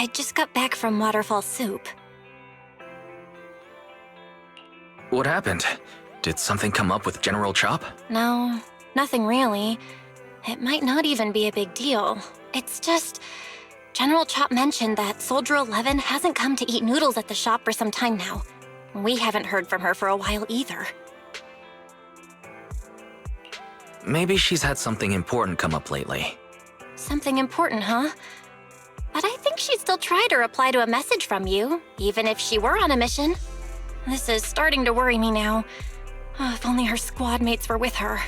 I just got back from Waterfall Soup. What happened? Did something come up with General Chop? No, nothing really. It might not even be a big deal. It's just... General Chop mentioned that Soldier 11 hasn't come to eat noodles at the shop for some time now. We haven't heard from her for a while either. Maybe she's had something important come up lately. Something important, huh? But I think she'd still try to reply to a message from you, even if she were on a mission. This is starting to worry me now. Oh, if only her squad mates were with her.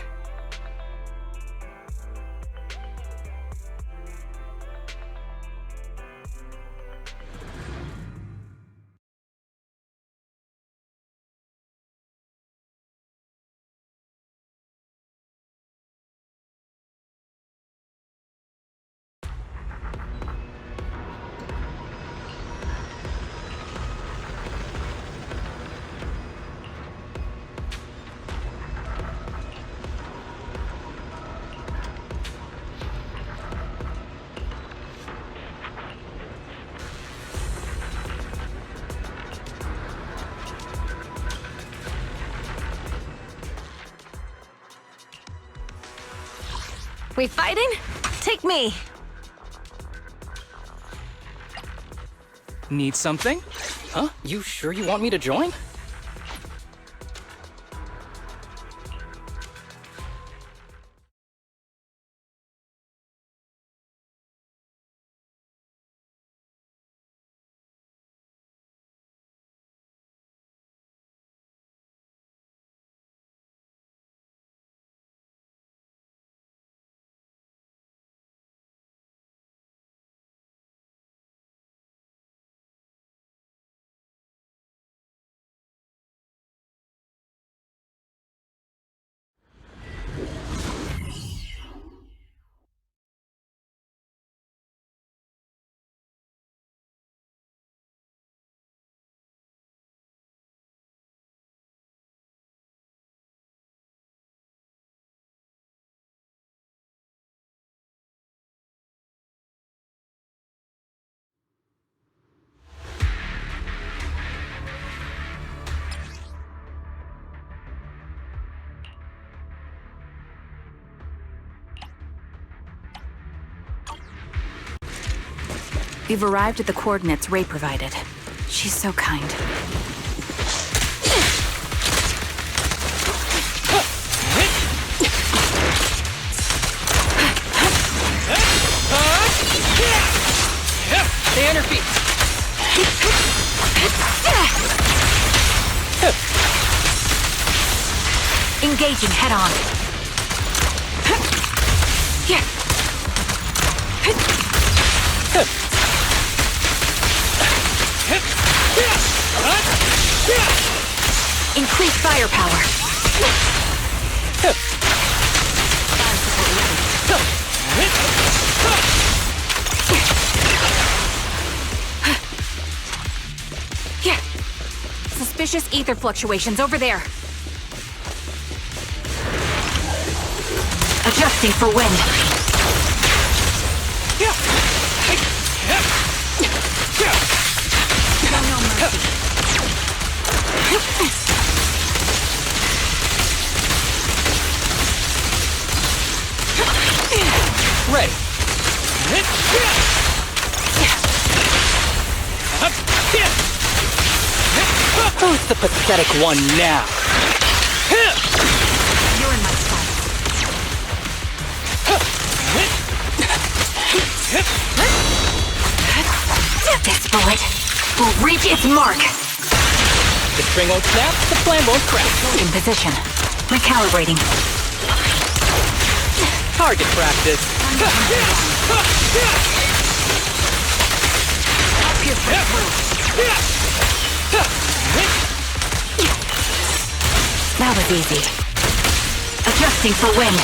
We fighting? Take me. Need something? Huh? You sure you want me to join? We've arrived at the coordinates Ray provided. She's so kind. Stay on your feet. Engaging head-on. Increase firepower. Suspicious ether fluctuations over there. Adjusting for wind. Ready. Who's the pathetic one now? You're in my sight. This bullet will reach its mark. The string won't snap, the flame won't crack. In position. Recalibrating. Target practice. That was easy. Adjusting for wind.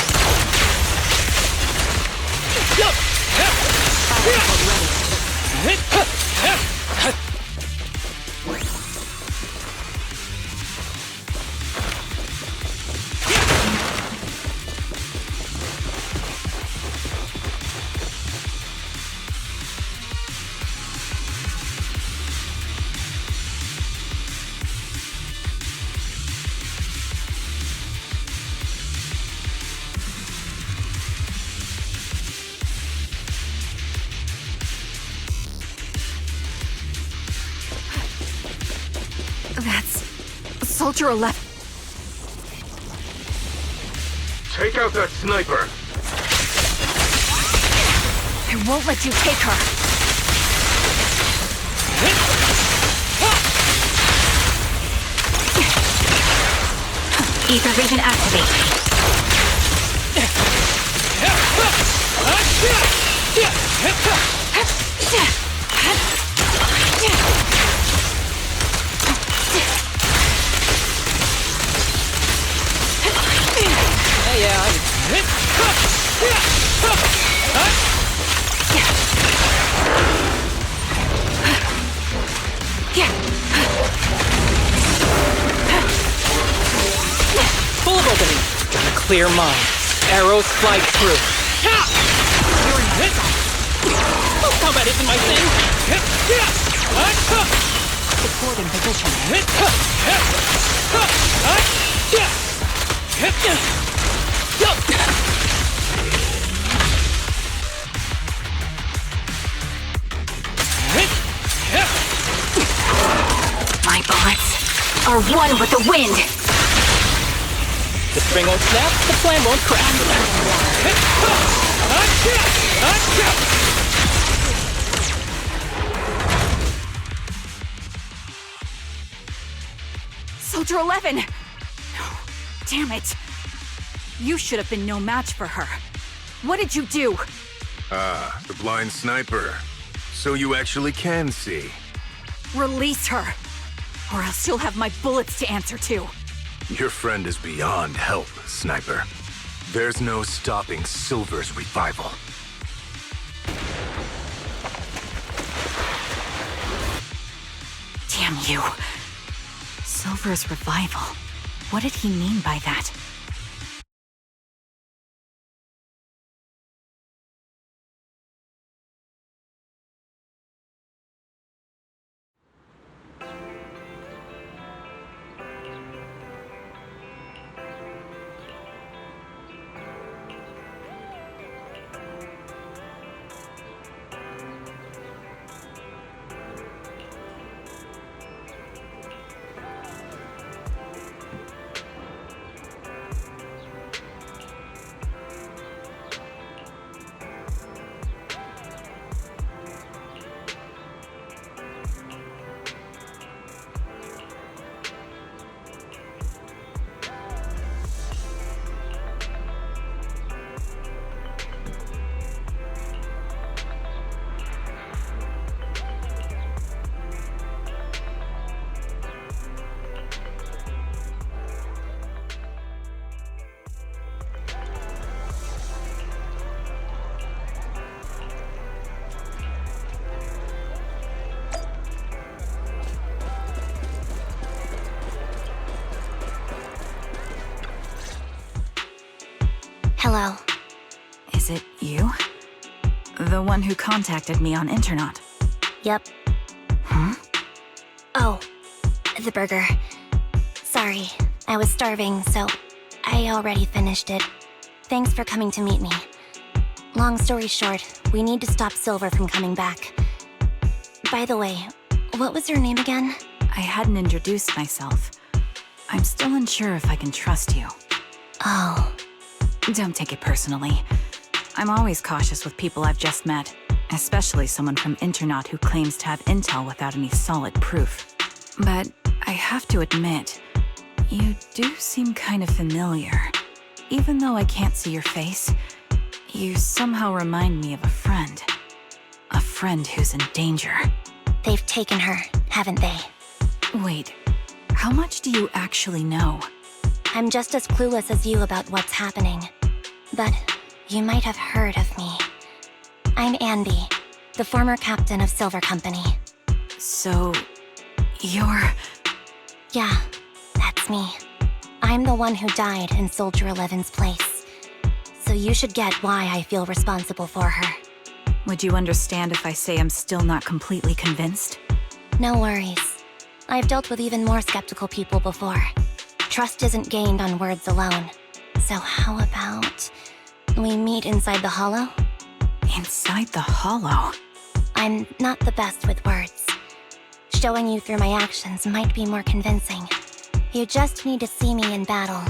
Soldier 11. Take out that sniper. I won't let you take her. Ether vision activate. Full of opening. Clear mind. Arrows fly through. Combat isn't my thing. Support in position. My bullets are one with the wind. The string won't snap, the plan won't crack. Soldier 11! No, damn it. You should have been no match for her. What did you do? Ah, the blind sniper. So you actually can see. Release her, or else you'll have my bullets to answer to. Your friend is beyond help, Sniper. There's no stopping Silver's revival. Damn you. Silver's revival. What did he mean by that? Hello. Is it you? The one who contacted me on Internet? Yep. Huh? Oh, the burger. Sorry, I was starving, so I already finished it. Thanks for coming to meet me. Long story short, we need to stop Silver from coming back. By the way, what was your name again? I hadn't introduced myself. I'm still unsure if I can trust you. Oh. Don't take it personally. I'm always cautious with people I've just met, especially someone from Internet who claims to have intel without any solid proof. But I have to admit, you do seem kind of familiar. Even though I can't see your face, you somehow remind me of a friend. A friend who's in danger. They've taken her, haven't they? Wait, how much do you actually know? I'm just as clueless as you about what's happening. But you might have heard of me. I'm Anby, the former captain of Silver Company. So, you're... Yeah, that's me. I'm the one who died in Soldier 11's place. So you should get why I feel responsible for her. Would you understand if I say I'm still not completely convinced? No worries. I've dealt with even more skeptical people before. Trust isn't gained on words alone. So how about we meet inside the hollow? Inside the hollow? I'm not the best with words. Showing you through my actions might be more convincing. You just need to see me in battle.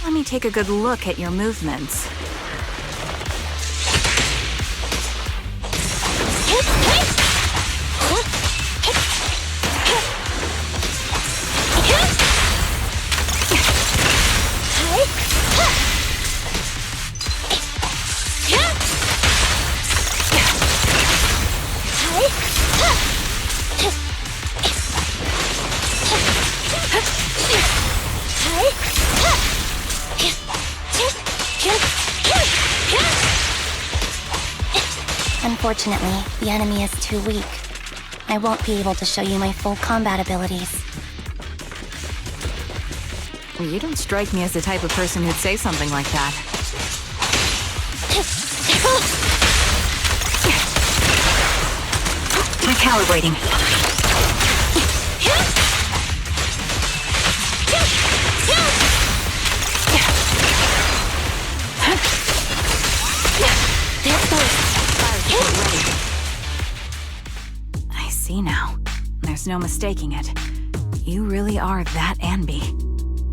Let me take a good look at your movements. Unfortunately, the enemy is too weak. I won't be able to show you my full combat abilities. You don't strike me as the type of person who'd say something like that. Recalibrating. I see now. There's no mistaking it. You really are that Anby.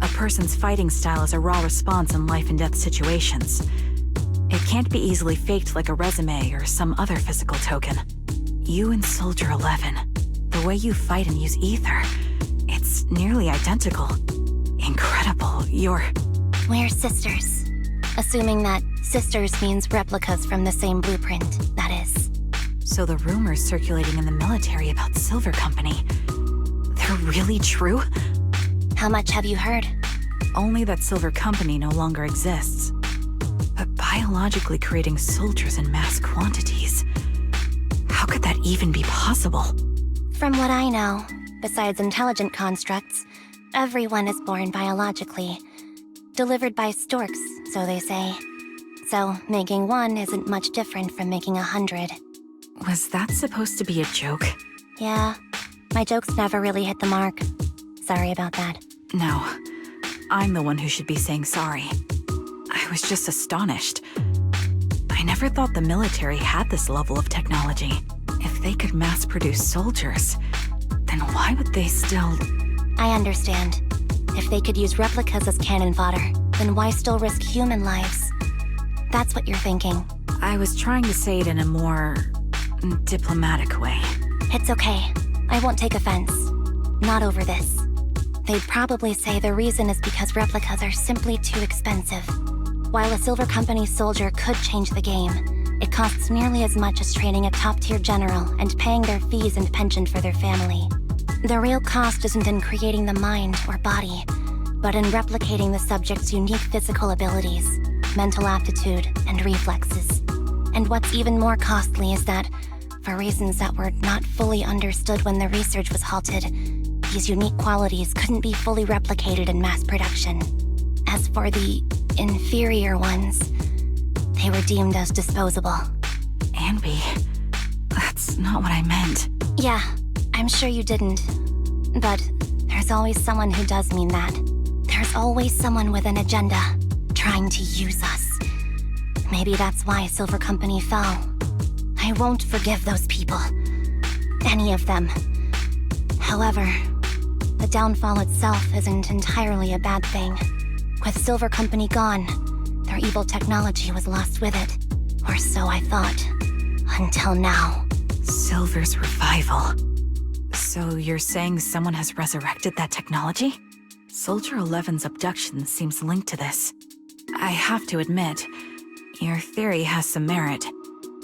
A person's fighting style is a raw response in life and death situations. It can't be easily faked like a resume or some other physical token. You and Soldier 11, the way you fight and use ether, it's nearly identical. Incredible, We're sisters. Assuming that sisters means replicas from the same blueprint, that is. So the rumors circulating in the military about Silver Company, they're really true? How much have you heard? Only that Silver Company no longer exists. But biologically creating soldiers in mass quantities, how could that even be possible? From what I know, besides intelligent constructs, everyone is born biologically. Delivered by storks, so they say. So, making one isn't much different from making 100. Was that supposed to be a joke? Yeah, my jokes never really hit the mark. Sorry about that. No, I'm the one who should be saying sorry. I was just astonished. I never thought the military had this level of technology. If they could mass-produce soldiers, then why would they still... I understand. If they could use replicas as cannon fodder, then why still risk human lives? That's what you're thinking. I was trying to say it in a more diplomatic way. It's okay. I won't take offense. Not over this. They'd probably say the reason is because replicas are simply too expensive. While a Silver Company soldier could change the game, it costs nearly as much as training a top-tier general and paying their fees and pension for their family. The real cost isn't in creating the mind or body, but in replicating the subject's unique physical abilities, mental aptitude, and reflexes. And what's even more costly is that, for reasons that were not fully understood when the research was halted, these unique qualities couldn't be fully replicated in mass production. As for the inferior ones, they were deemed as disposable. Anby, that's not what I meant. Yeah, I'm sure you didn't. But there's always someone who does mean that. There's always someone with an agenda, trying to use us. Maybe that's why Silver Company fell. I won't forgive those people. Any of them. However, the downfall itself isn't entirely a bad thing. With Silver Company gone, their evil technology was lost with it. Or so I thought. Until now. Silver's revival. So you're saying someone has resurrected that technology? Soldier 11's abduction seems linked to this. I have to admit, your theory has some merit.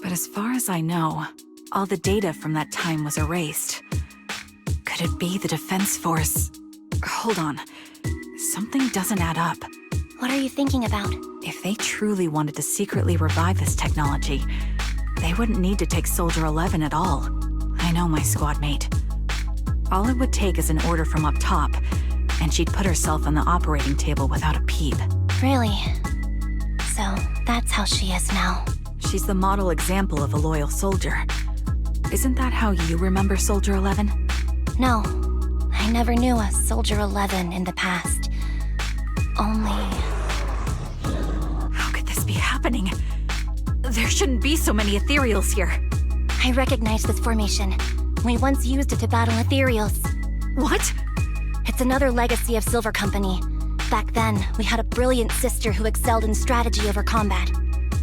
But as far as I know, all the data from that time was erased. Could it be the Defense Force? Hold on. Something doesn't add up. What are you thinking about? If they truly wanted to secretly revive this technology, they wouldn't need to take Soldier 11 at all. I know my squad mate. All it would take is an order from up top, and she'd put herself on the operating table without a peep. Really? So that's how she is now. She's the model example of a loyal soldier. Isn't that how you remember Soldier 11? No, I never knew a Soldier 11 in the past. Only... How could this be happening? There shouldn't be so many ethereals here. I recognize this formation. We once used it to battle ethereals. What? It's another legacy of Silver Company. Back then, we had a brilliant sister who excelled in strategy over combat.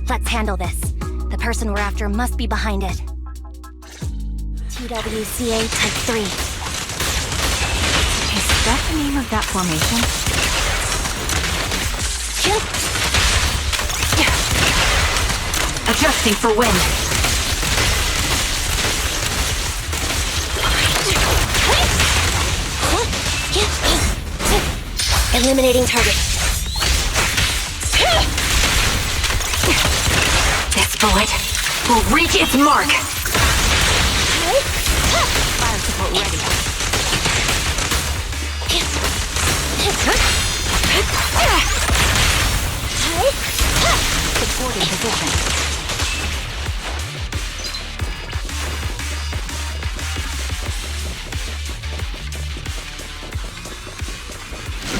Let's handle this. The person we're after must be behind it. TWCA Type 3. Is that the name of that formation? Adjusting for wind. Eliminating target. This bullet will reach its mark. Fire support ready. Supporting position.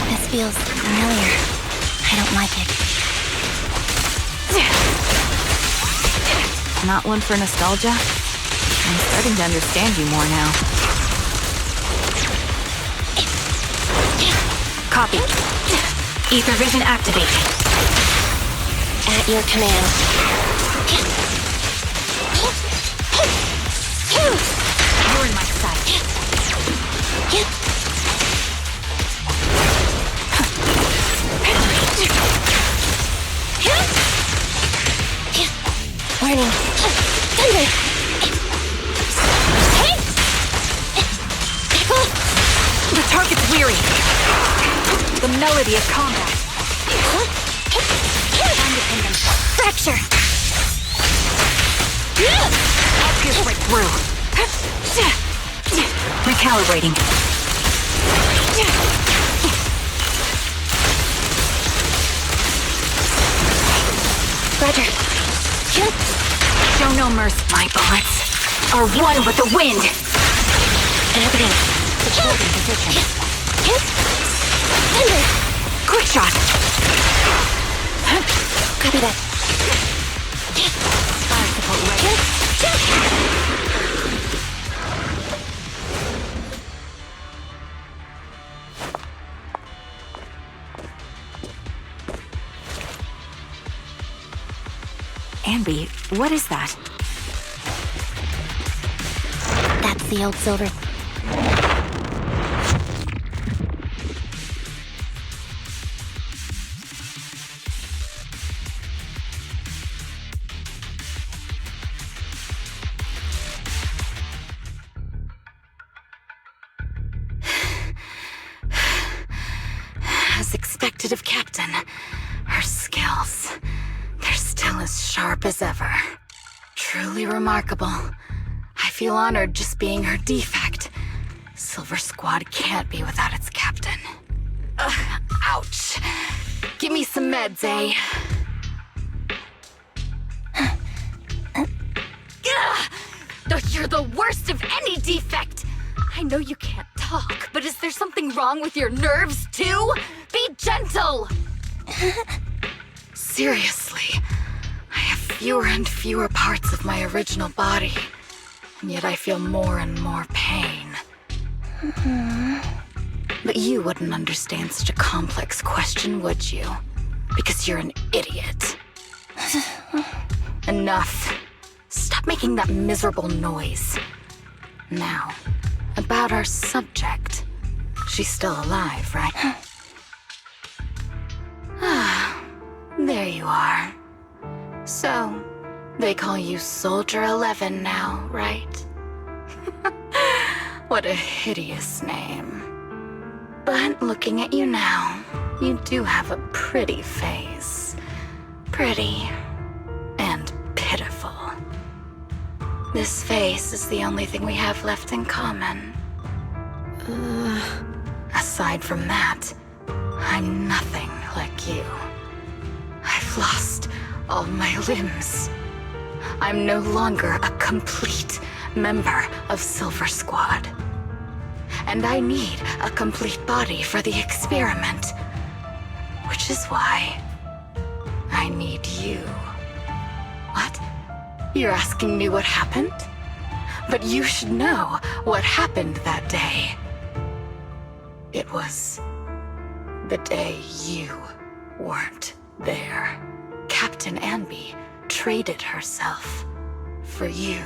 This feels familiar. I don't like it. Not one for nostalgia? I'm starting to understand you more now. Copy. Ether vision activate. At your command. You're in my sight. Warning. Thunder! The target's weary. The melody of combat. Time to pin them. Fracture! I'll pierce right through. Recalibrating. Roger. Show no mercy. My bullets are one with the wind. Happening. Supporting position. Thunder! Quick shot. Copy that. Fire support ready. Anby, what is that? That's the old silver. As expected of Captain, her skills, they're still as sharp as ever. Truly remarkable. I feel honored just being her defect. Silver Squad can't be without its captain. Ouch. Give me some meds, eh? You're the worst of any defect! I know you can't talk, but is there something wrong with your nerves, too? Be gentle! Seriously, I have fewer and fewer parts of my original body, and yet I feel more and more pain. But you wouldn't understand such a complex question, would you? Because you're an idiot. Enough. Stop making that miserable noise. Now, about our subject. She's still alive, right? Ah, there you are. So, they call you Soldier 11 now, right? What a hideous name. But looking at you now, you do have a pretty face. Pretty and pitiful. This face is the only thing we have left in common. Aside from that, I'm nothing like you. I've lost all my limbs. I'm no longer a complete member of Silver Squad. And I need a complete body for the experiment. Which is why I need you. What? You're asking me what happened? But you should know what happened that day. It was the day you weren't there. Captain Anby traded herself for you.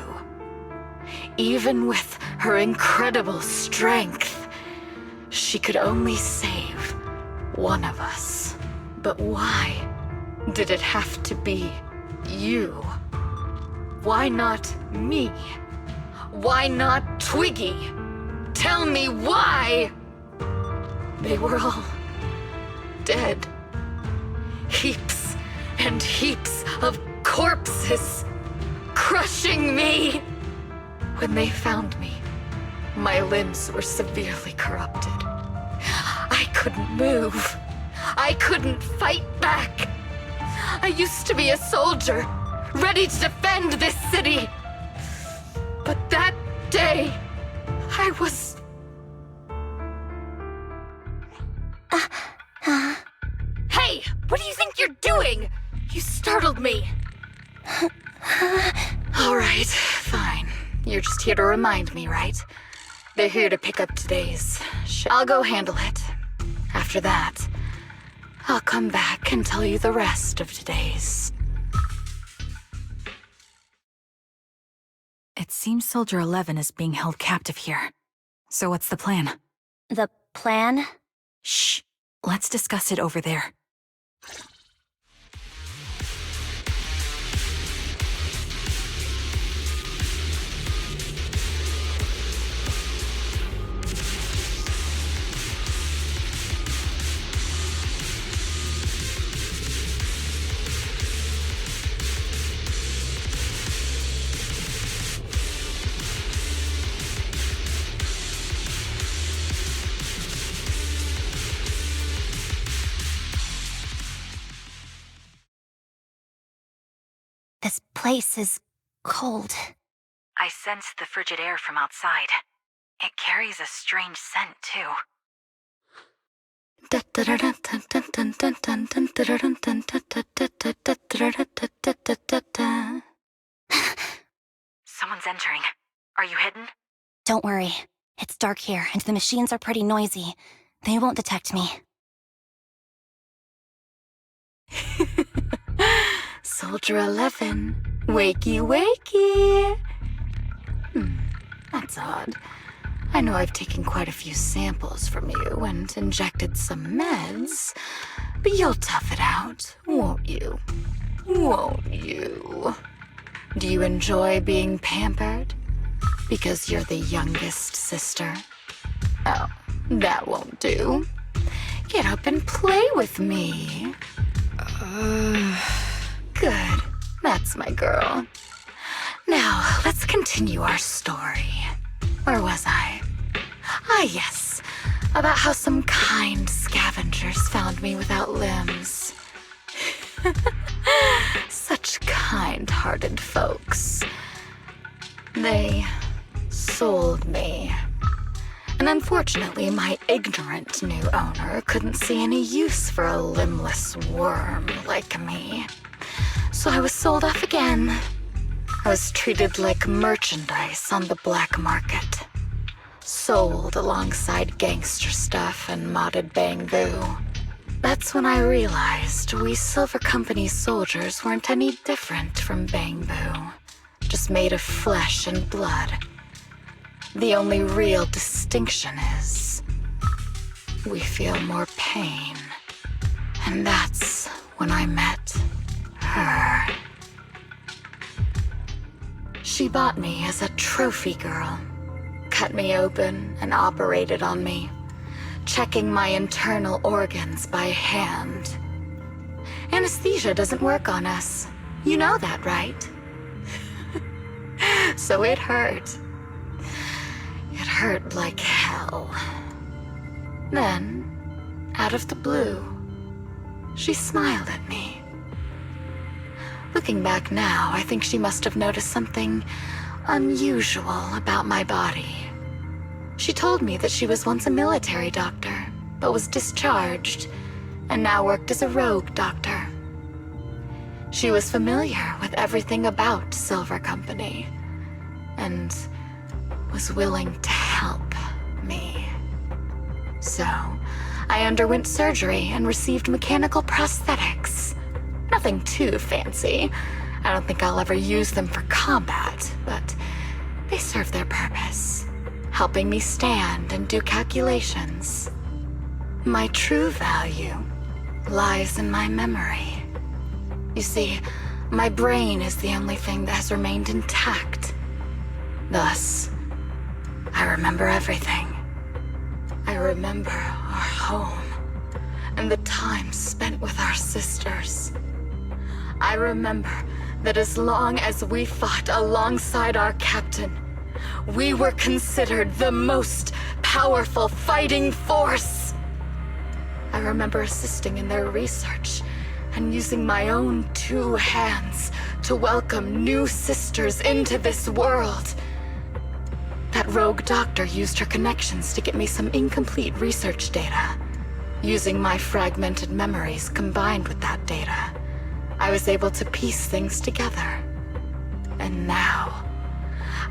Even with her incredible strength, she could only save one of us. But why did it have to be you? Why not me? Why not Twiggy? Tell me why! They were all dead. Heaps and heaps of corpses crushing me. When they found me, my limbs were severely corrupted. I couldn't move. I couldn't fight back. I used to be a soldier, ready to defend this city. But that day, I was... Hey, what do you think you're doing? You startled me. All right, fine. You're just here to remind me, right? They're here to pick up today's I'll go handle it. After that, I'll come back and tell you the rest of today's. It seems Soldier 11 is being held captive here. So what's the plan? The plan? Shh. Let's discuss it over there. This place is cold. I sensed the frigid air from outside. It carries a strange scent, too. Someone's entering. Are you hidden? Don't worry. It's dark here, and the machines are pretty noisy. They won't detect me. Soldier 11. Wakey, wakey. That's odd. I know I've taken quite a few samples from you and injected some meds, but you'll tough it out, won't you? Won't you? Do you enjoy being pampered? Because you're the youngest sister? Oh, that won't do. Get up and play with me. Good. That's my girl. Now, let's continue our story. Where was I? Ah, yes. About how some kind scavengers found me without limbs. Such kind-hearted folks. They sold me. And unfortunately, my ignorant new owner couldn't see any use for a limbless worm like me. So I was sold off again. I was treated like merchandise on the black market. Sold alongside gangster stuff and modded bamboo. That's when I realized we Silver Company soldiers weren't any different from bamboo. Just made of flesh and blood. The only real distinction is we feel more pain. And that's when I met her. She bought me as a trophy girl, cut me open and operated on me, checking my internal organs by hand. Anesthesia doesn't work on us. You know that, right? So it hurt. It hurt like hell. Then, out of the blue, she smiled at me. Looking back now, I think she must have noticed something unusual about my body. She told me that she was once a military doctor, but was discharged, and now worked as a rogue doctor. She was familiar with everything about Silver Company, and was willing to help me. So, I underwent surgery and received mechanical prosthetics. Nothing too fancy. I don't think I'll ever use them for combat, but they serve their purpose, helping me stand and do calculations. My true value lies in my memory. You see, my brain is the only thing that has remained intact. Thus, I remember everything. I remember our home and the time spent with our sisters. I remember that as long as we fought alongside our captain, we were considered the most powerful fighting force. I remember assisting in their research and using my own 2 hands to welcome new sisters into this world. That rogue doctor used her connections to get me some incomplete research data. Using my fragmented memories combined with that data, I was able to piece things together. And now,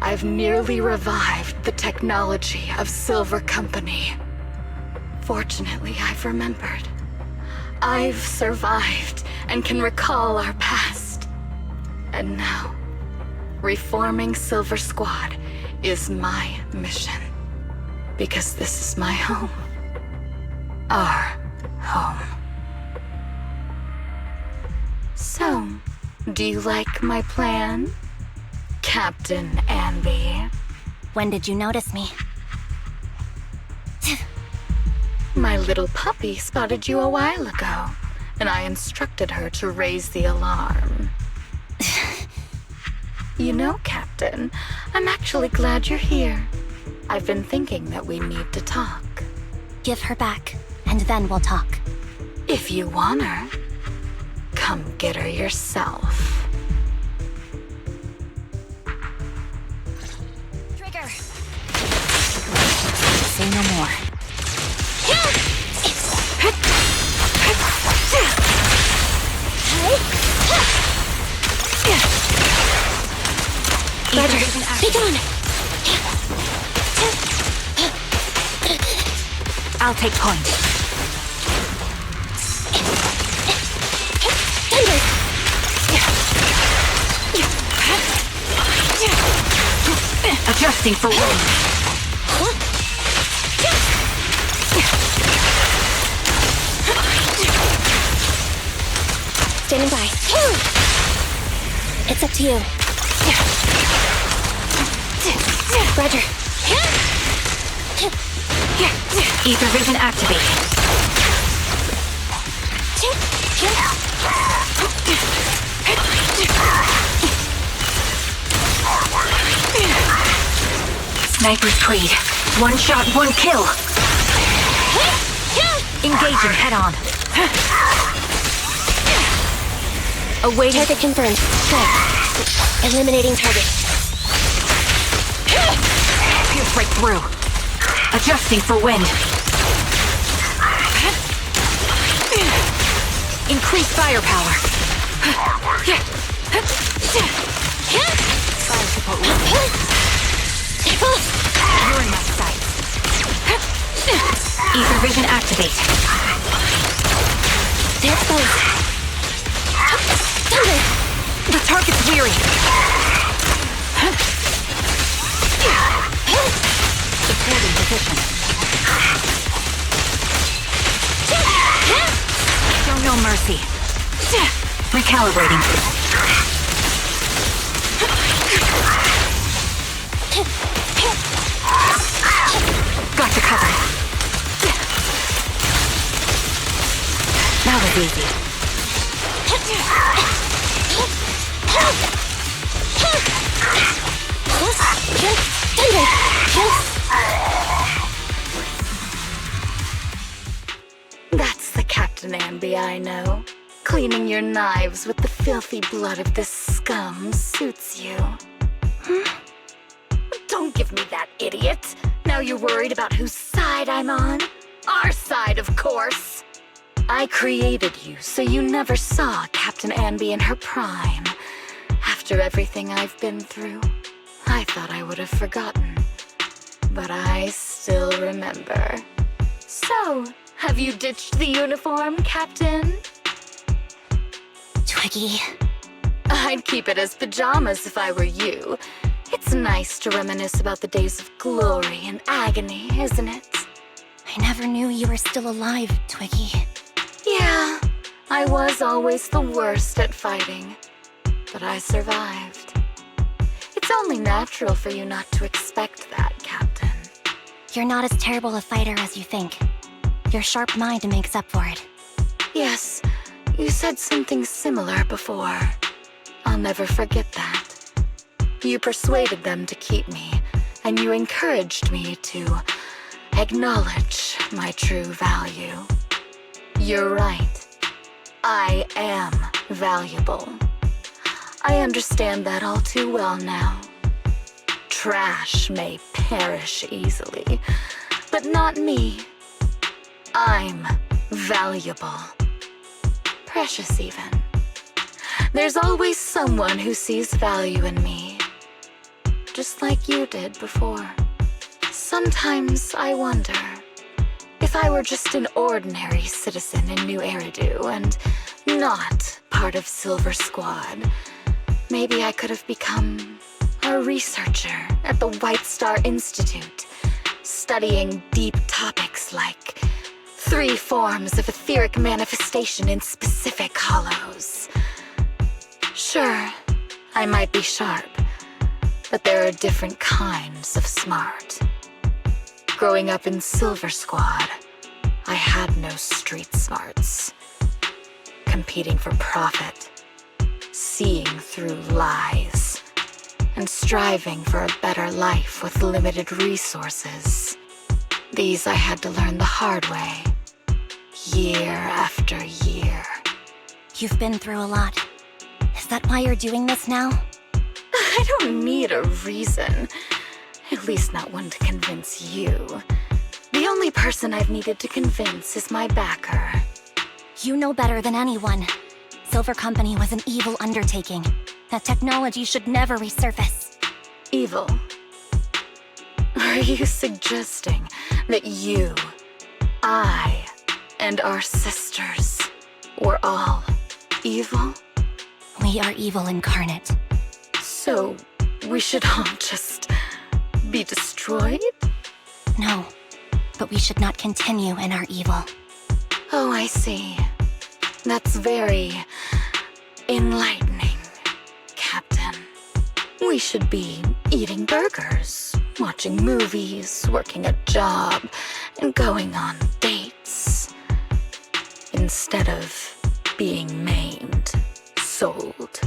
I've nearly revived the technology of Silver Company. Fortunately, I've remembered. I've survived and can recall our past. And now, reforming Silver Squad is my mission. Because this is my home. Our home. So, do you like my plan, Captain Anby? When did you notice me? My little puppy spotted you a while ago, and I instructed her to raise the alarm. You know, Captain, I'm actually glad you're here. I've been thinking that we need to talk. Give her back, and then we'll talk. If you want her, come get her yourself. Trigger! Say no more. Better, be gone! I'll take point. Thunder! Adjusting for wind. Standing by. It's up to you. Roger. Ether vision activated. Sniper's creed. One shot, one kill. Engaging head on. Awaiting. Target confirmed. Good. Eliminating target. Pierce right through. Adjusting for wind. Increase firepower. Fire support ready. You're in my sights. Ether vision activate. There it goes. Thunder! The target's weary. Supporting position. Show no mercy. Recalibrating. Got you covered. That was easy. That's the Captain Anby I know. Cleaning your knives with the filthy blood of this scum suits you. Don't give me that, idiot. Now you're worried about whose side I'm on? Our side, of course. I created you so you never saw Captain Anby in her prime. After everything I've been through, I thought I would have forgotten. But I still remember. So, have you ditched the uniform, Captain? Twiggy. I'd keep it as pajamas if I were you. It's nice to reminisce about the days of glory and agony, isn't it? I never knew you were still alive, Twiggy. Yeah, I was always the worst at fighting. But I survived. It's only natural for you not to expect that, Captain. You're not as terrible a fighter as you think. Your sharp mind makes up for it. Yes, you said something similar before. I'll never forget that. You persuaded them to keep me, and you encouraged me to acknowledge my true value. You're right. I am valuable. I understand that all too well now. Trash may perish easily, but not me. I'm valuable. Precious even. There's always someone who sees value in me, just like you did before. Sometimes I wonder if I were just an ordinary citizen in New Eridu and not part of Silver Squad, maybe I could have become a researcher at the White Star Institute, studying deep topics like 3 forms of etheric manifestation in specific hollows. Sure, I might be sharp, but there are different kinds of smart. Growing up in Silver Squad, I had no street smarts. Competing for profit, seeing through lies, and striving for a better life with limited resources. These I had to learn the hard way, year after year. You've been through a lot. Is that why you're doing this now? I don't need a reason. At least not one to convince you. The only person I've needed to convince is my backer. You know better than anyone. Silver Company was an evil undertaking. That technology should never resurface. Evil? Are you suggesting that you, I, and our sisters were all evil? We are evil incarnate. So, we should all just be destroyed? No, but we should not continue in our evil. Oh, I see. That's very enlightening, Captain. We should be eating burgers, watching movies, working a job, and going on dates. Instead of being maimed, sold,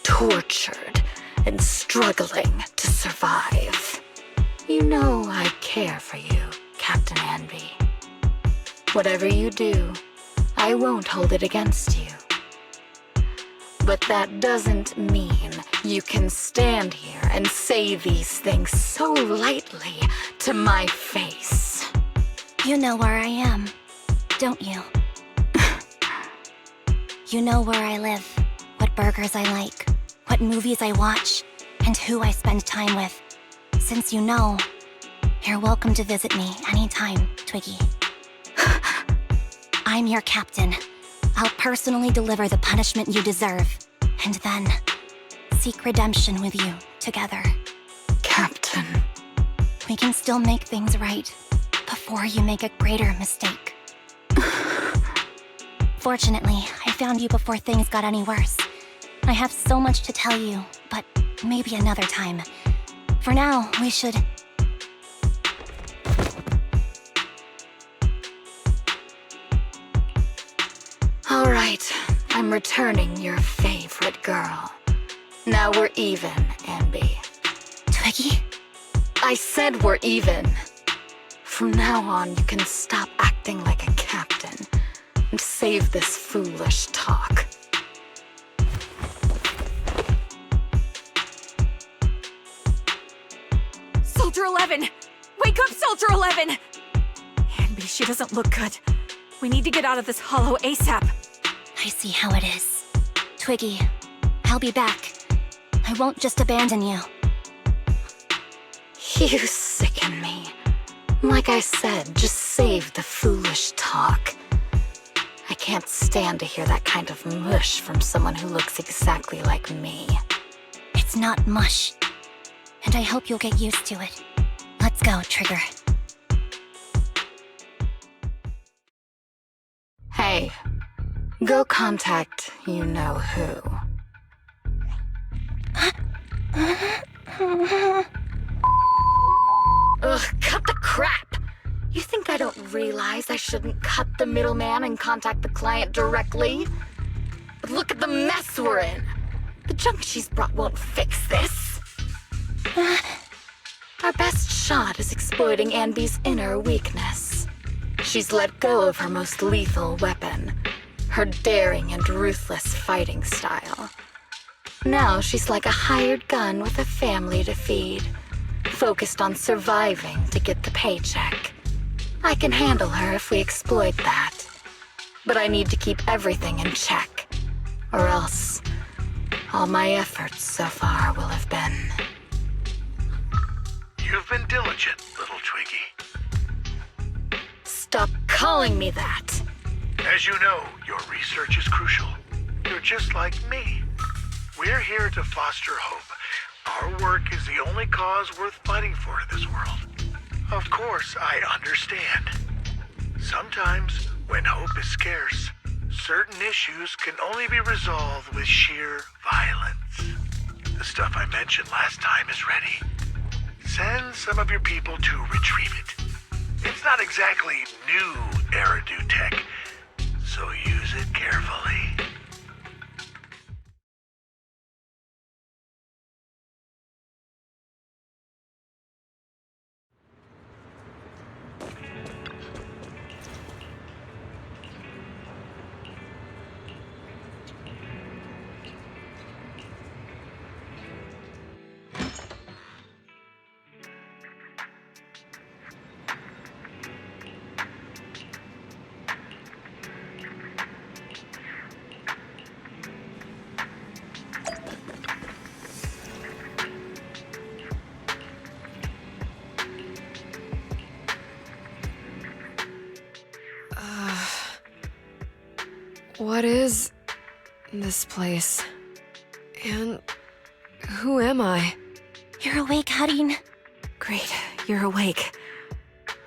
tortured, and struggling to survive. You know I care for you, Captain Anby. Whatever you do, I won't hold it against you. But that doesn't mean you can stand here and say these things so lightly to my face. You know where I am, don't you? You know where I live, what burgers I like, what movies I watch, and who I spend time with. Since you know, you're welcome to visit me anytime, Twiggy. I'm your captain. I'll personally deliver the punishment you deserve, and then seek redemption with you together. Captain. We can still make things right before you make a greater mistake. Fortunately, I found you before things got any worse. I have so much to tell you, but maybe another time. For now, we should... All right, I'm returning your favorite girl. Now we're even, Anby. Twiggy? I said we're even. From now on, you can stop acting like a captain and save this foolish talk. Soldier 11! Wake up, Soldier 11! Anby, she doesn't look good. We need to get out of this hollow ASAP. I see how it is. Twiggy, I'll be back. I won't just abandon you. You sicken me. Like I said, just save the foolish talk. I can't stand to hear that kind of mush from someone who looks exactly like me. It's not mush. And I hope you'll get used to it. Let's go, Trigger. Hey, go contact you-know-who. Ugh, cut the crap! You think I don't realize I shouldn't cut the middleman and contact the client directly? But look at the mess we're in! The junk she's brought won't fix this. Our best shot is exploiting Anby's inner weakness. She's let go of her most lethal weapon, her daring and ruthless fighting style. Now she's like a hired gun with a family to feed, focused on surviving to get the paycheck. I can handle her if we exploit that. But I need to keep everything in check, or else all my efforts so far will have been... You've been diligent, little Twiggy. Stop calling me that! As you know, your research is crucial. You're just like me. We're here to foster hope. Our work is the only cause worth fighting for in this world. Of course, I understand. Sometimes, when hope is scarce, certain issues can only be resolved with sheer violence. The stuff I mentioned last time is ready. Send some of your people to retrieve it. It's not exactly new Eridu tech, so use it carefully. What is this place? And who am I? You're awake, Harin. Great, you're awake.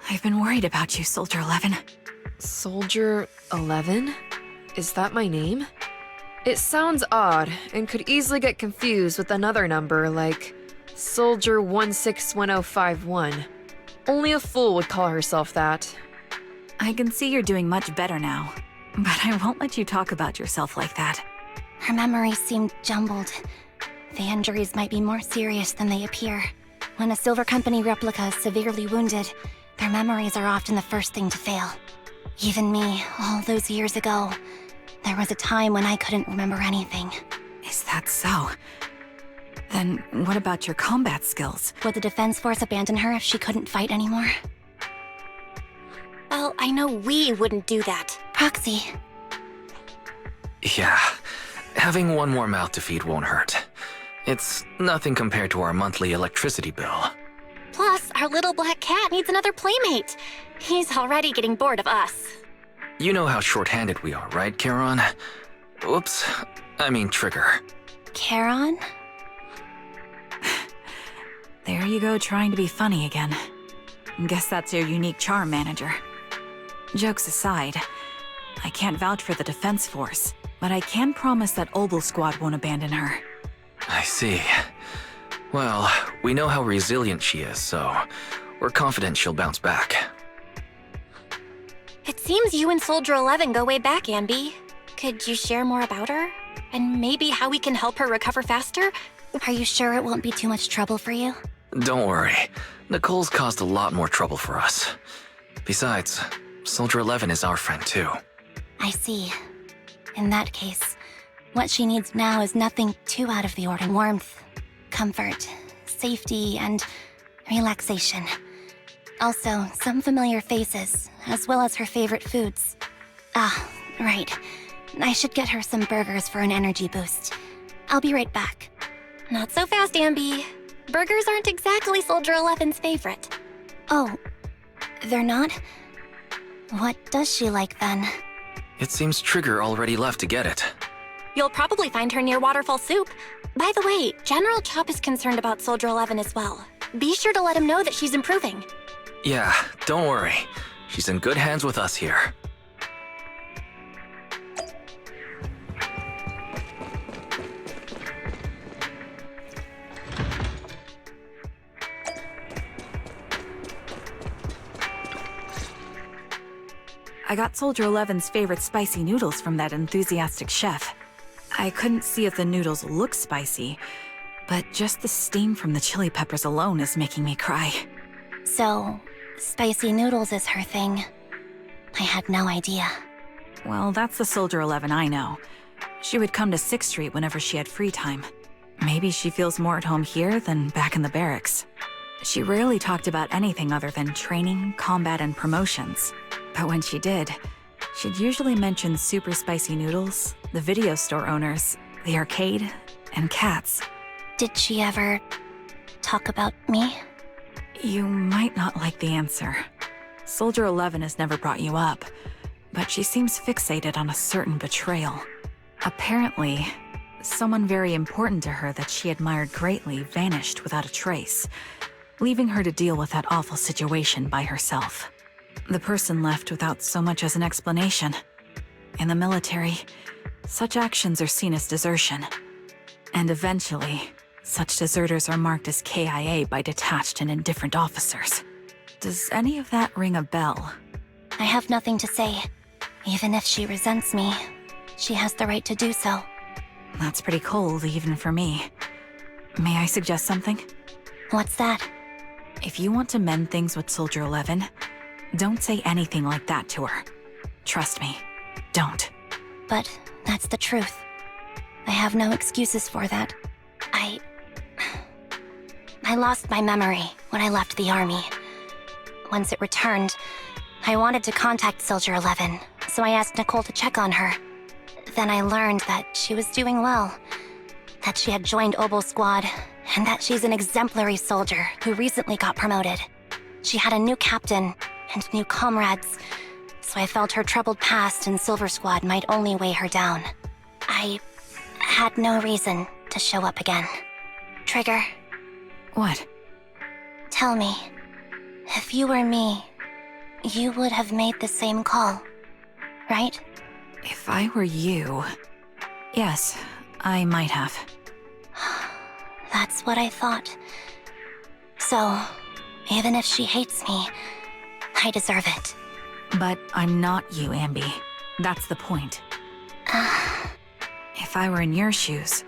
I've been worried about you, Soldier 11. Soldier 11? Is that my name? It sounds odd and could easily get confused with another number like Soldier 161051. Only a fool would call herself that. I can see you're doing much better now, but I won't let you talk about yourself like that. Her memories seem jumbled. The injuries might be more serious than they appear. When a Silver Company replica is severely wounded, their memories are often the first thing to fail. Even me, all those years ago, there was a time when I couldn't remember anything. Is that so? Then what about your combat skills? Would the Defense Force abandon her if she couldn't fight anymore? Well, I know we wouldn't do that. Proxy. Yeah, having one more mouth to feed won't hurt. It's nothing compared to our monthly electricity bill. Plus, our little black cat needs another playmate. He's already getting bored of us. You know how short-handed we are, right, Charon? Oops, I mean Trigger. Charon? There you go, trying to be funny again. Guess that's your unique charm, Manager. Jokes aside, I can't vouch for the Defense Force, but I can promise that Obel Squad won't abandon her. I see. Well, we know how resilient she is, so we're confident she'll bounce back. It seems you and Soldier 11 go way back, Anby. Could you share more about her? And maybe how we can help her recover faster? Are you sure it won't be too much trouble for you? Don't worry. Nicole's caused a lot more trouble for us. Besides, Soldier 11 is our friend too. I see. In that case, what she needs now is nothing too out of the ordinary. Warmth, comfort, safety, and relaxation. Also, some familiar faces, as well as her favorite foods. Ah, right. I should get her some burgers for an energy boost. I'll be right back. Not so fast, Anby. Burgers aren't exactly Soldier 11's favorite. Oh, they're not? What does she like then? It seems Trigger already left to get it. You'll probably find her near Waterfall Soup. By the way, General Chop is concerned about Soldier 11 as well. Be sure to let him know that she's improving. Yeah, don't worry. She's in good hands with us here. I got Soldier 11's favorite spicy noodles from that enthusiastic chef. I couldn't see if the noodles look spicy, but just the steam from the chili peppers alone is making me cry. So, spicy noodles is her thing. I had no idea. Well, that's the Soldier 11 I know. She would come to 6th Street whenever she had free time. Maybe she feels more at home here than back in the barracks. She rarely talked about anything other than training, combat, and promotions. But when she did, she'd usually mention super spicy noodles, the video store owners, the arcade, and cats. Did she ever talk about me? You might not like the answer. Soldier 11 has never brought you up, but she seems fixated on a certain betrayal. Apparently, someone very important to her that she admired greatly vanished without a trace, leaving her to deal with that awful situation by herself. The person left without so much as an explanation. In the military, such actions are seen as desertion. And eventually, such deserters are marked as KIA by detached and indifferent officers. Does any of that ring a bell? I have nothing to say. Even if she resents me, she has the right to do so. That's pretty cold, even for me. May I suggest something? What's that? If you want to mend things with Soldier 11, don't say anything like that to her. Trust me, don't. But that's the truth. I have no excuses for that. I lost my memory when I left the army. Once it returned, I wanted to contact Soldier 11, so I asked Nicole to check on her. Then I learned that she was doing well, that she had joined Obel Squad, and that she's an exemplary soldier who recently got promoted. She had a new captain and new comrades, so I felt her troubled past in Silver Squad might only weigh her down. I had no reason to show up again. Trigger, What? Tell me, if you were me, you would have made the same call, right? If I were you... Yes, I might have. That's what I thought. So, even if she hates me, I deserve it. But I'm not you, Anby. That's the point. If I were in your shoes,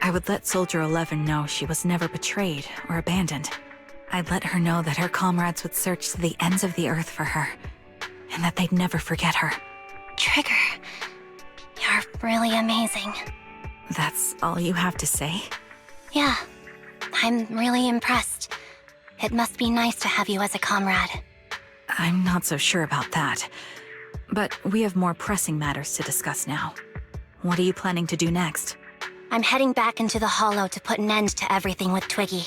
I would let Soldier 11 know she was never betrayed or abandoned. I'd let her know that her comrades would search to the ends of the earth for her, and that they'd never forget her. Trigger, you're really amazing. That's all you have to say? Yeah, I'm really impressed. It must be nice to have you as a comrade. I'm not so sure about that. But we have more pressing matters to discuss now. What are you planning to do next? I'm heading back into the Hollow to put an end to everything with Twiggy.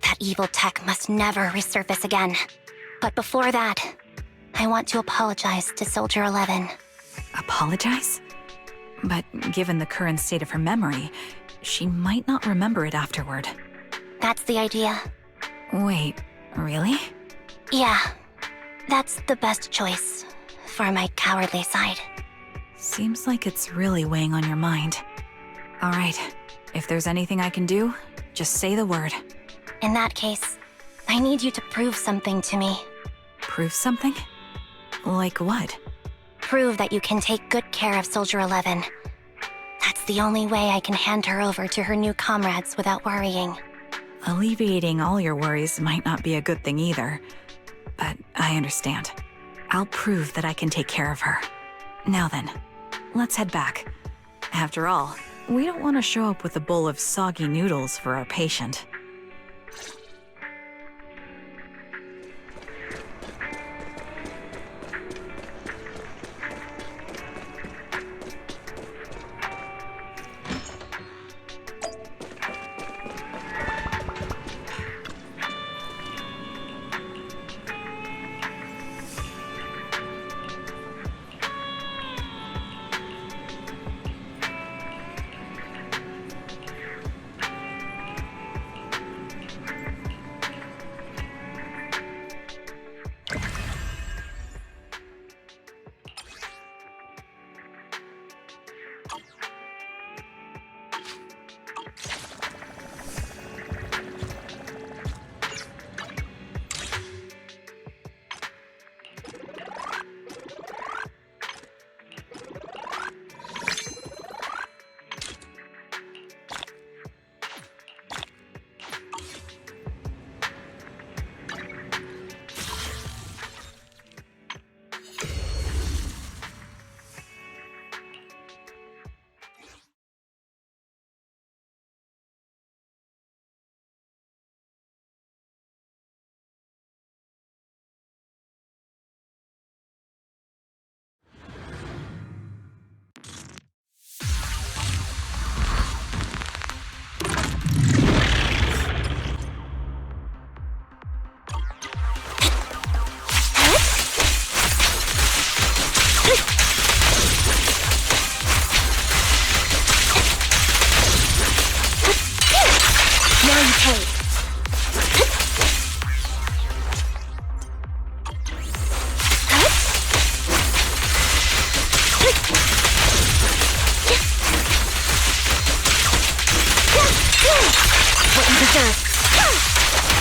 That evil tech must never resurface again. But before that, I want to apologize to Soldier 11. Apologize? But given the current state of her memory, she might not remember it afterward. That's the idea. Wait, really? Yeah, that's the best choice for my cowardly side. Seems like it's really weighing on your mind. All right, if there's anything I can do, just say the word. In that case, I need you to prove something to me. Prove something? Like what? Prove that you can take good care of Soldier 11. That's the only way I can hand her over to her new comrades without worrying. Alleviating all your worries might not be a good thing either, but I understand. I'll prove that I can take care of her. Now then, let's head back. After all, we don't want to show up with a bowl of soggy noodles for our patient.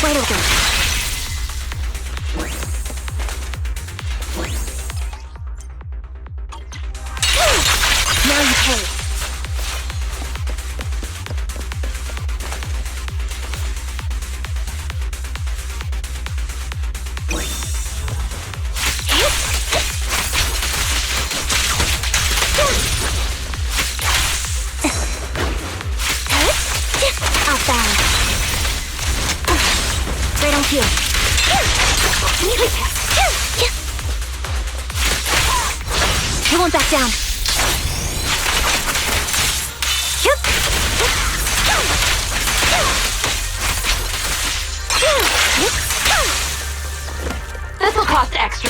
Way to go. Now you pay. Outbound. Right on cue. You won't back down. This will cost extra.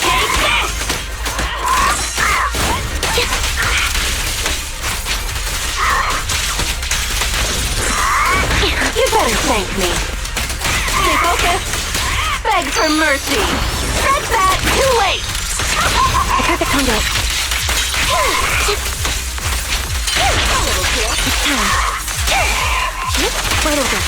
You better thank me. Stay focused. beg for mercy. That's that. Too late. The perfect conduit. It's time. Right over.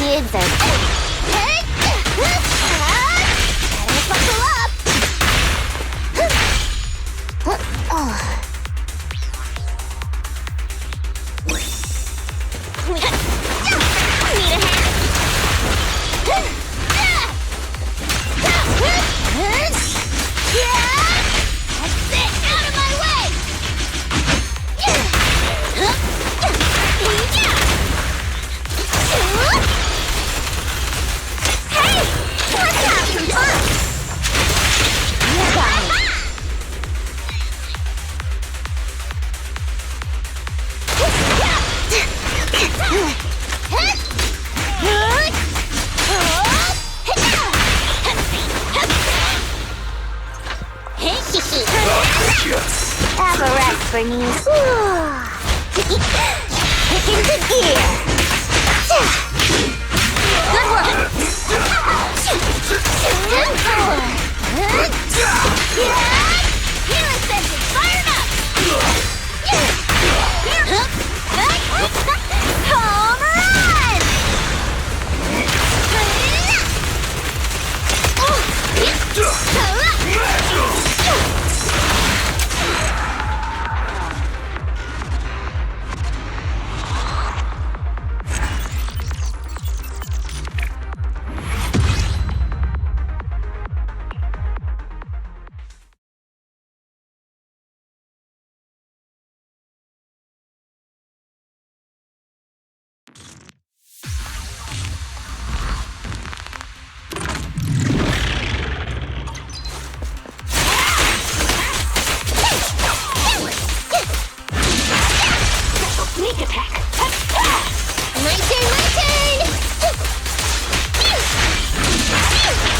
Kids are buckle up. Have a rest, Bernice. Kick into gear. Good work. Good forward. Healing sensing fired up. Home run! Sneak attack. My turn.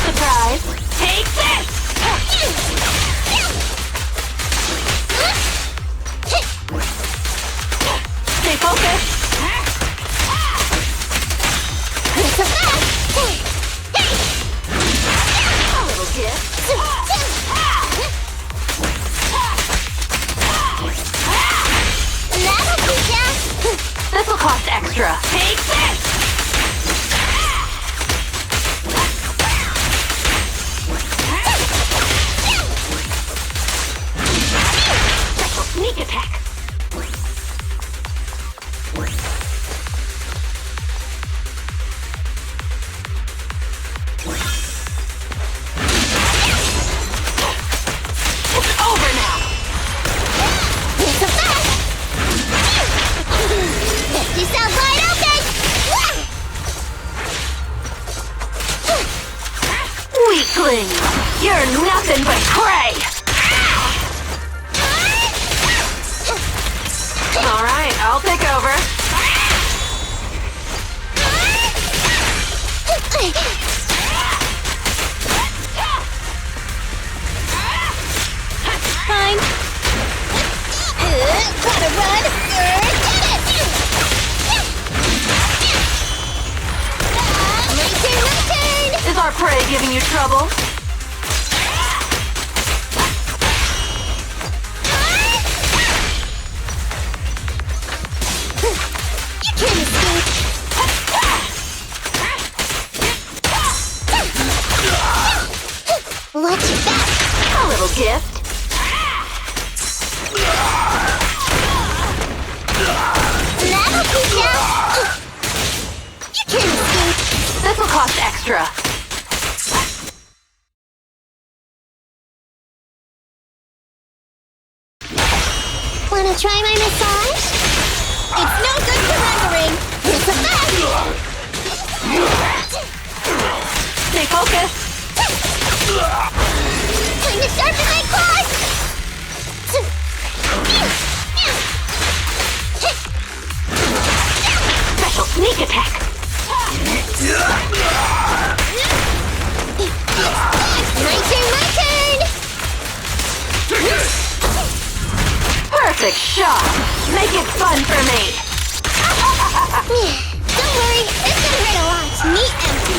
Surprise. Take this. Stay focused. A little gift. This'll cost extra. Take this! Special sneak attack. It's over now. You sound wide open! Weakling! You're nothing but prey! Alright, I'll take over. Fine. Gotta run! Is our prey giving you trouble? Watch that! A little gift. That'll teach ya! You can't escape! This will cost extra. Wanna try my massage? It's no good surrendering! It's a fact! Stay focused. Time to sharpen my claws! Special sneak attack. My turn! Perfect shot. Make it fun for me. Don't worry, this can hurt a lot. Meet Anby.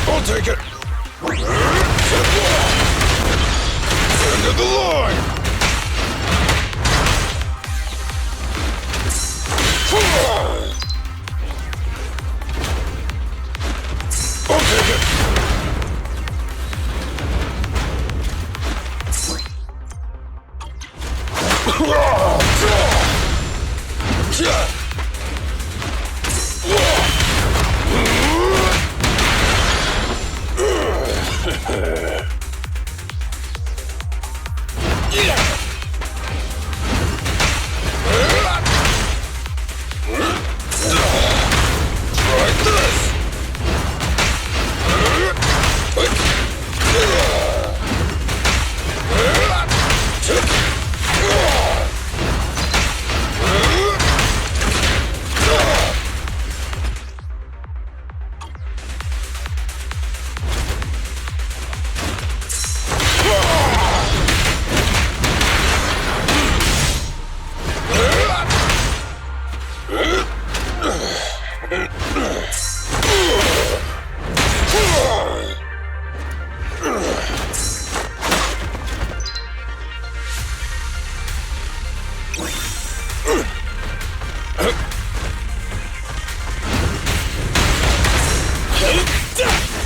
I'll take it. End of the line. I'll take it.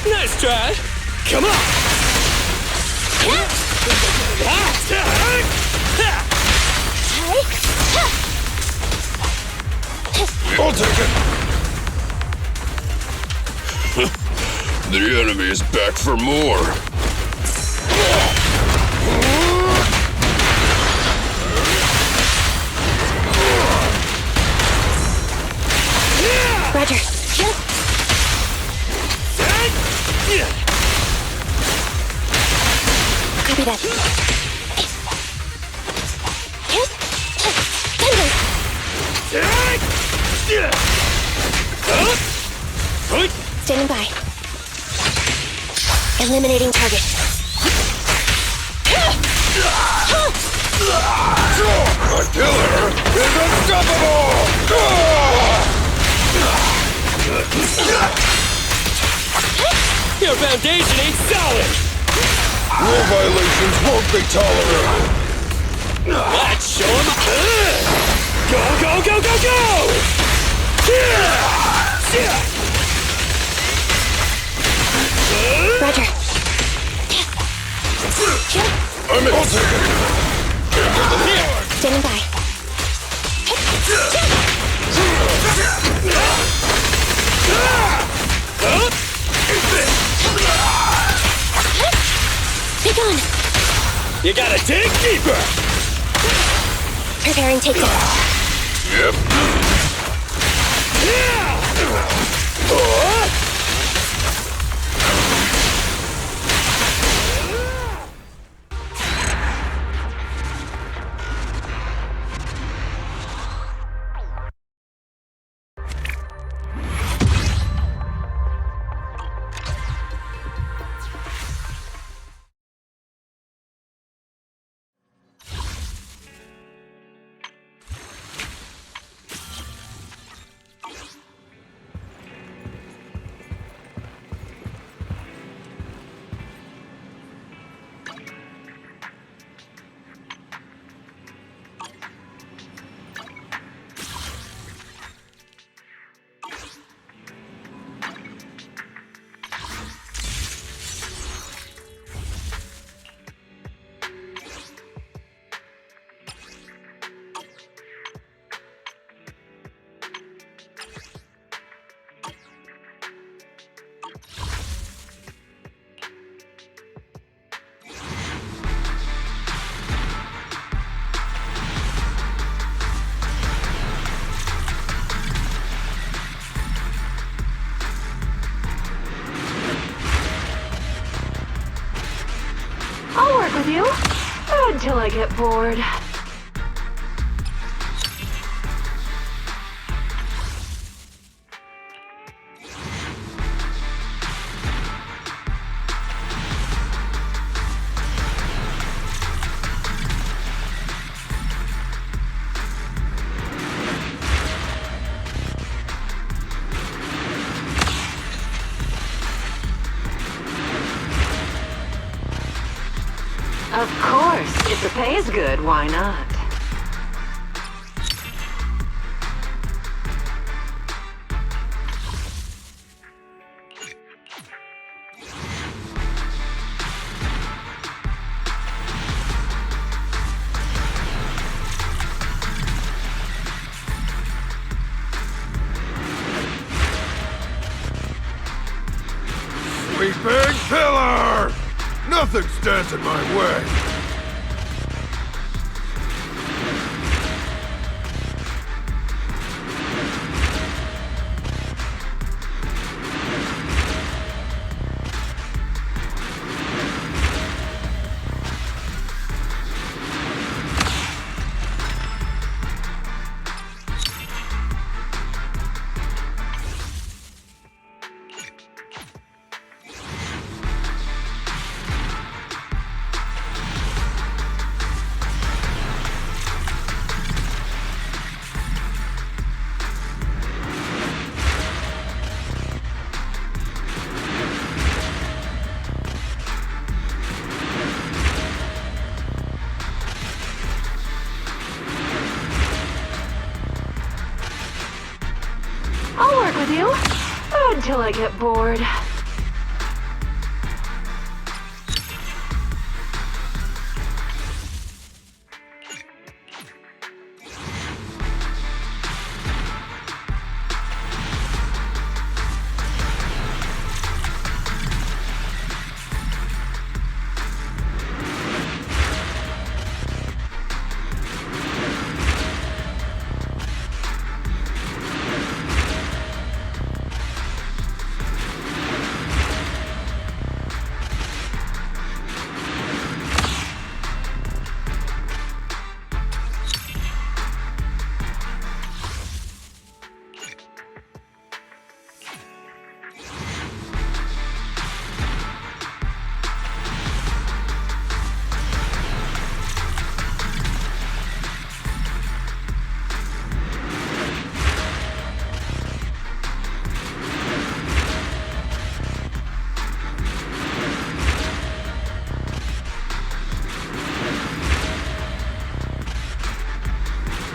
Nice try. Come on. I'll take it. The enemy is back for more. Roger. Copy that. Standing by. Eliminating target. The killer is unstoppable! Your foundation ain't solid. Rule violations won't be tolerated. Let's show 'em. Go, go, go, go, go! Roger. I'm in. I'll take it. Standing by. Be gone. You gotta dig deeper. Preparing takedown. Yep. with you until I get bored. Of course, if the pay is good, why not? Sweeping pillar! Nothing stands in my way. I'll work with you until I get bored.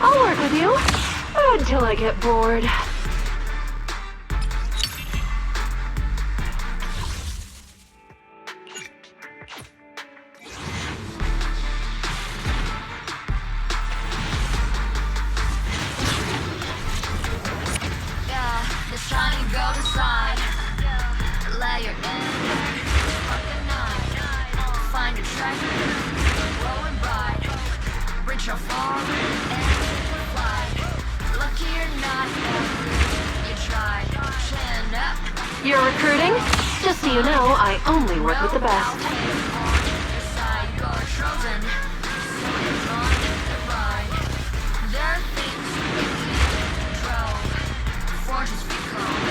I'll work with you until I get bored. The shining gold aside. Lay your end. Fucking night. Find a treasure. Growing bright. Reach your forward and fly. Lucky or not, you tried. Chin up. You're recruiting? Just so you know, I only work with the best. Your side, you're chosen. So you're on the ride. There are things you can't control. Fortunes be cold.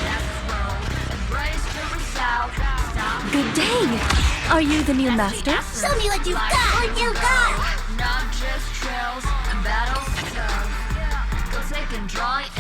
That's the world. Embrace the result. Stop. Good day. Are you the new master? Show me what you got. What you got? Not just trails and battles tough. Go take and draw it.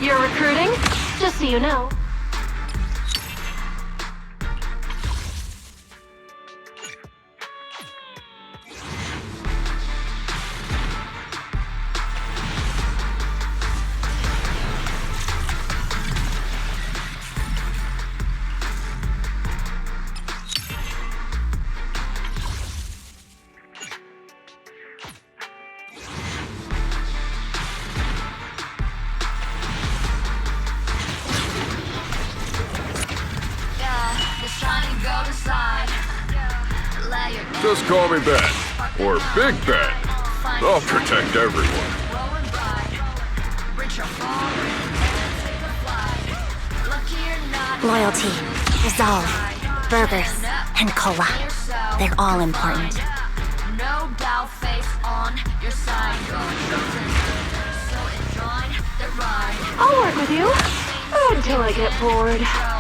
You're recruiting? Just so you know. Just call me Ben, or Big Ben. I'll protect everyone. Loyalty, resolve, burgers, and cola. They're all important. No doubt, face on your side. So enjoy the ride. I'll work with you until I get bored.